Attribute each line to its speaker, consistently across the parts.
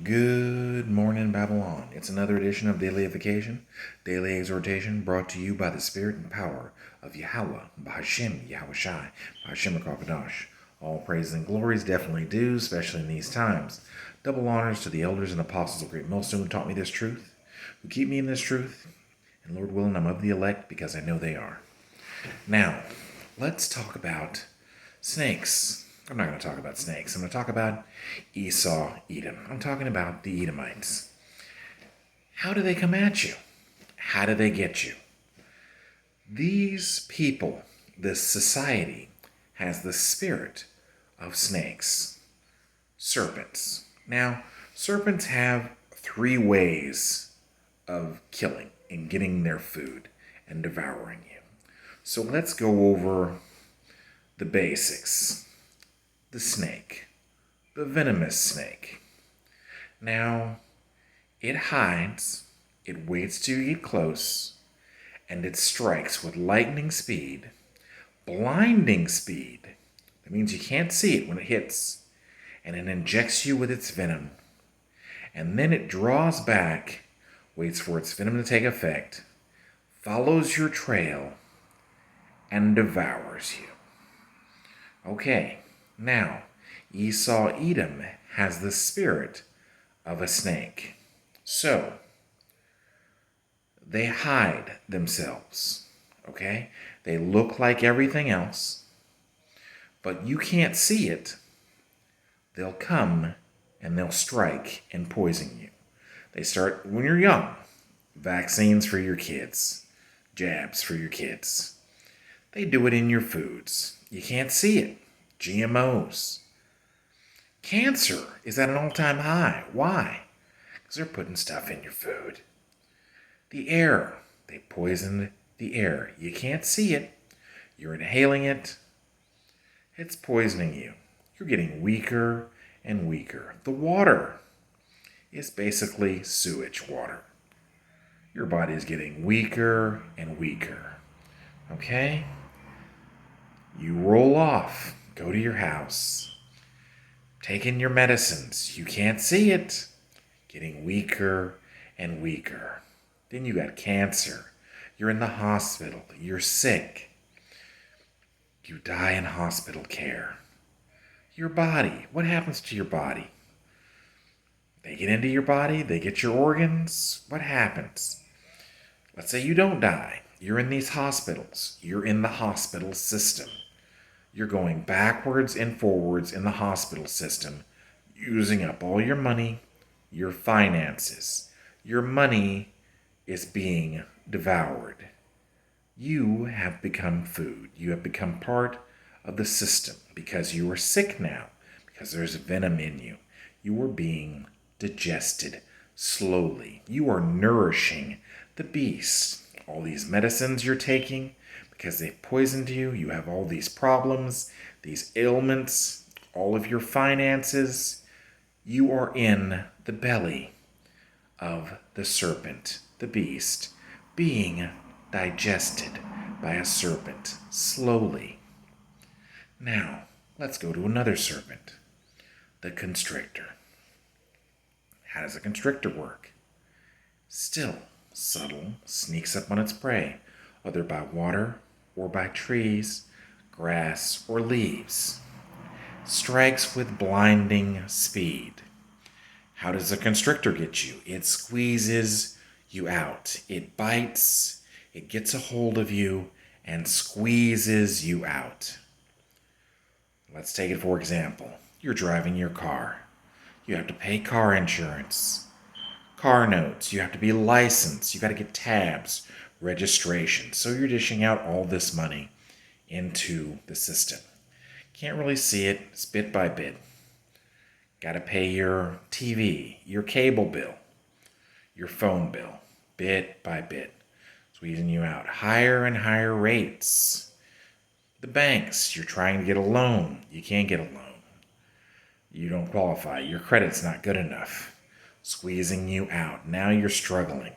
Speaker 1: Good morning, Babylon. It's another edition of Dailyification, Daily Exhortation, brought to you by the Spirit and power of Yahweh, Bahashim, Yahushai, Bahashim Rakakadash. All praise and glories definitely due, especially in these times. Double honors to the elders and apostles of Great Millstone who taught me this truth, who keep me in this truth, and Lord willing, I'm of the elect because I know they are. Now, let's talk about snakes. I'm not going to talk about snakes. I'm going to talk about Esau, Edom. I'm talking about the Edomites. How do they come at you? How do they get you? These people, this society, has the spirit of snakes, serpents. Now, serpents have three ways of killing and getting their food and devouring you. So let's go over the basics. The snake, the venomous snake. Now, it hides, it waits till you get close, and it strikes with lightning speed, blinding speed. That means you can't see it when it hits, and it injects you with its venom. And then it draws back, waits for its venom to take effect, follows your trail, and devours you. Okay. Now, Esau Edom has the spirit of a snake. So, they hide themselves, okay? They look like everything else, but you can't see it. They'll come and they'll strike and poison you. They start when you're young. Vaccines for your kids, jabs for your kids. They do it in your foods. You can't see it. GMOs. Cancer is at an all-time high. Why? Because they're putting stuff in your food. The air. They poisoned the air. You can't see it. You're inhaling it. It's poisoning you. You're getting weaker and weaker. The water is basically sewage water. Your body is getting weaker and weaker. Okay? You roll off. Go to your house. Taking your medicines. You can't see it. Getting weaker and weaker. Then you got cancer. You're in the hospital. You're sick. You die in hospital care. Your body. What happens to your body? They get into your body. They get your organs. What happens? Let's say you don't die. You're in these hospitals. You're in the hospital system. You're going backwards and forwards in the hospital system, using up all your money, your finances. Your money is being devoured. You have become food. You have become part of the system because you are sick now, because there's venom in you. You are being digested slowly. You are nourishing the beast. All these medicines you're taking, because they poisoned you, you have all these problems, these ailments, all of your finances. You are in the belly of the serpent, the beast, being digested by a serpent slowly. Now, let's go to another serpent, the constrictor. How does a constrictor work? Still, subtle, sneaks up on its prey, whether by water or by trees, grass, or leaves. Strikes with blinding speed. How does a constrictor get you? It squeezes you out. It bites, it gets a hold of you, and squeezes you out. Let's take it for example. You're driving your car. You have to pay car insurance, car notes. You have to be licensed. You got to get tabs, registration. So you're dishing out all this money into the system. Can't really see it. It's bit by bit. Got to pay your TV, your cable bill, your phone bill, bit by bit. Squeezing you out. Higher and higher rates. The banks, you're trying to get a loan. You can't get a loan. You don't qualify. Your credit's not good enough. Squeezing you out. Now you're struggling.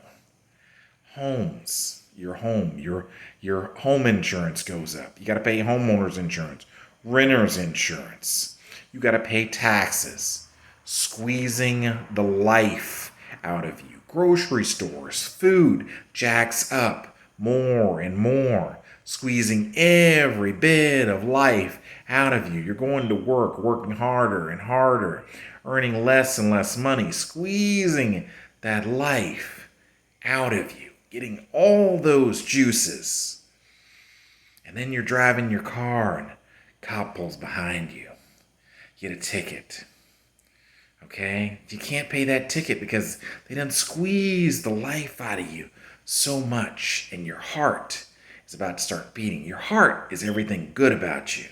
Speaker 1: Homes, your home insurance goes up. You got to pay homeowners insurance, renters insurance. You got to pay taxes. squeezing the life out of you. Grocery stores, food jacks up more and more, squeezing every bit of life out of you. You're going to work, working harder and harder, earning less and less money, squeezing that life out of you, getting all those juices. And then you're driving your car and a cop pulls behind you. You get a ticket. Okay? You can't pay that ticket because they done squeezed the life out of you so much, and your heart is about to start beating. Your heart is everything good about you.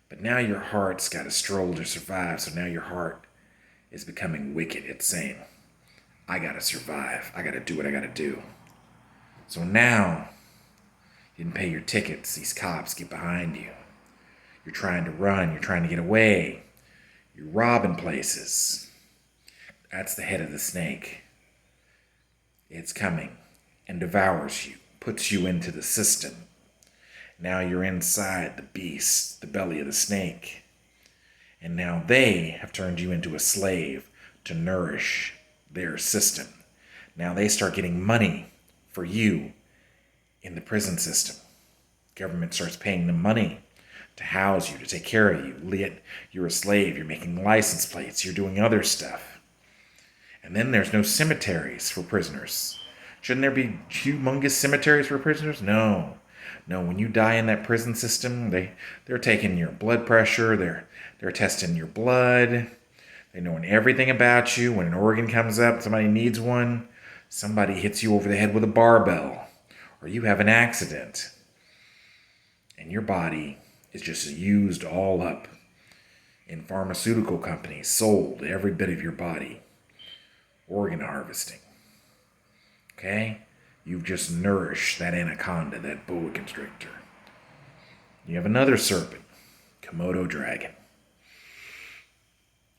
Speaker 1: But now your heart's got to stroll to survive, so now your heart is becoming wicked. It's saying, I got to survive. I got to do what I got to do. So now, you didn't pay your tickets. These cops get behind you. You're trying to run. You're trying to get away. You're robbing places. That's the head of the snake. It's coming and devours you, puts you into the system. Now you're inside the beast, the belly of the snake. And now they have turned you into a slave to nourish their system. Now they start getting money for you in the prison system. Government starts paying them money to house you, to take care of you. You're a slave, you're making license plates, you're doing other stuff. And then there's no cemeteries for prisoners. Shouldn't there be humongous cemeteries for prisoners? No. No, when you die in that prison system, they're taking your blood pressure, they're testing your blood, they're knowing everything about you. When an organ comes up, somebody needs one, somebody hits you over the head with a barbell, or you have an accident, and your body is just used all up in pharmaceutical companies, sold every bit of your body. Organ harvesting. Okay? You've just nourished that anaconda, that boa constrictor. You have another serpent, Komodo dragon.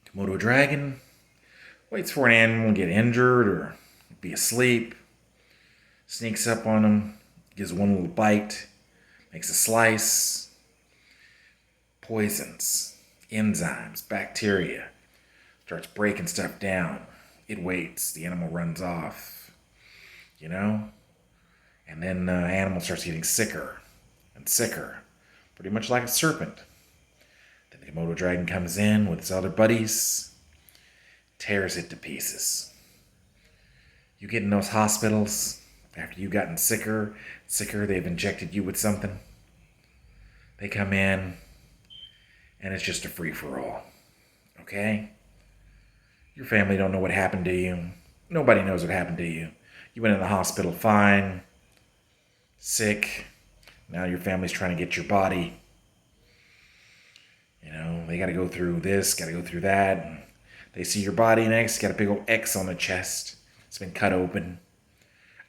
Speaker 1: Komodo dragon waits for an animal to get injured or be asleep, sneaks up on him, gives one little bite, makes a slice, poisons, enzymes, bacteria, starts breaking stuff down. It waits, the animal runs off, and then the animal starts getting sicker and sicker, pretty much like a serpent. Then the Komodo dragon comes in with its other buddies, tears it to pieces. You get in those hospitals after you've gotten sicker, they've injected you with something. They come in, and it's just a free-for-all, okay? Your family don't know what happened to you. Nobody knows what happened to you. You went in the hospital fine, sick. Now your family's trying to get your body. They got to go through this, got to go through that. And they see your body next, got a big old X on the chest. It's been cut open.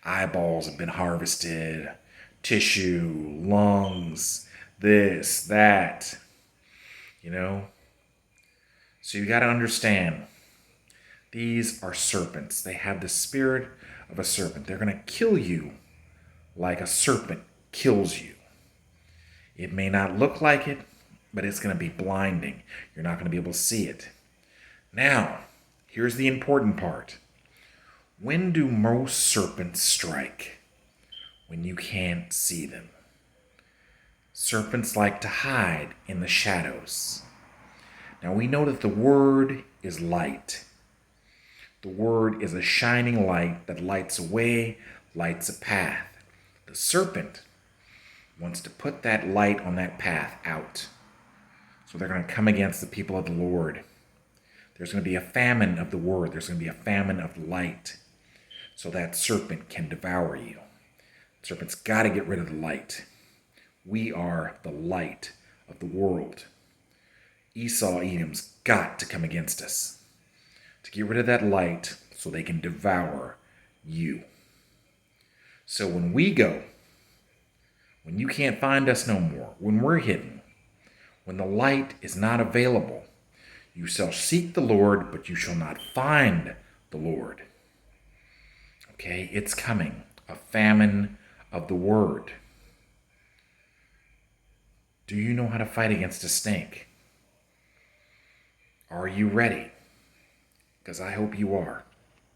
Speaker 1: Eyeballs have been harvested. Tissue, lungs, this, that. So you got to understand, these are serpents. They have the spirit of a serpent. They're going to kill you like a serpent kills you. It may not look like it, but it's going to be blinding. You're not going to be able to see it. Now, here's the important part. When do most serpents strike? When you can't see them. Serpents like to hide in the shadows. Now we know that the word is light. The word is a shining light that lights a way, lights a path. The serpent wants to put that light on that path out. So they're going to come against the people of the Lord. There's going to be a famine of the word. There's going to be a famine of light. So that serpent can devour you. The serpent's got to get rid of the light. We are the light of the world. Esau, Edom's got to come against us to get rid of that light so they can devour you. So when we go, when you can't find us no more, when we're hidden, when the light is not available, you shall seek the Lord, but you shall not find the Lord. Okay, it's coming, a famine of the word. Do you know how to fight against a snake? Are you ready? because I hope you are.